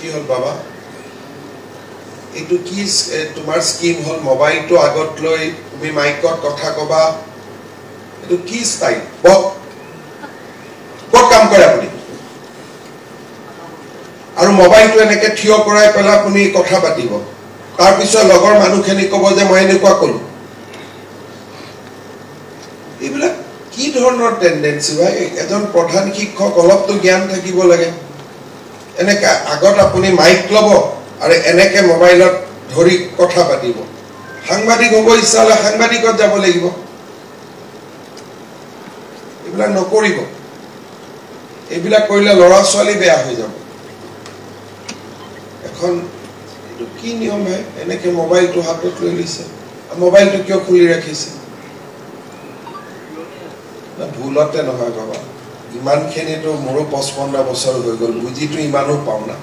কি হল বাবা এইটো কি তোমাৰ স্কিম হল মোবাইলটো আগত লৈ তুমি মাইকত কথা কবা এইটো কি ষ্টাইল ক'ত কাম কৰে আপুনি আৰু মোবাইলটো এনেকে থিয় কৰাই পেলাই আপুনি কথা পাতিব তাৰ পিছত লগৰ মানুহখিনি ক'ব যে মই এনেকুৱা কলো এইবিলাক কি ধৰণৰ টেন্ডেন্সি ভাই এজন প্ৰধান শিক্ষক অলপতো জ্ঞান থাকিব লাগে এনেকে আগত আপুনি মাইক ল'ব আৰু এনেকে মোবাইলত ধৰি কথা পাতিব সাংবাদিক হ'ব ইচ্ছা হ'লে সাংবাদিকত যাব লাগিব এইবিলাক নকৰিব এইবিলাক কৰিলে ল'ৰা ছোৱালী বেয়া হৈ যাব এখন এইটো কি নিয়ম হয় এনেকে মোবাইলটো হাতত লৈ লৈছে মোবাইলটো কিয় খুলি ৰাখিছে ভুলতে নহয় বাবা ইমানখিনিতো মোৰো 55 বছৰ হৈ গ'ল বুজিটো ইমানো পাওঁ না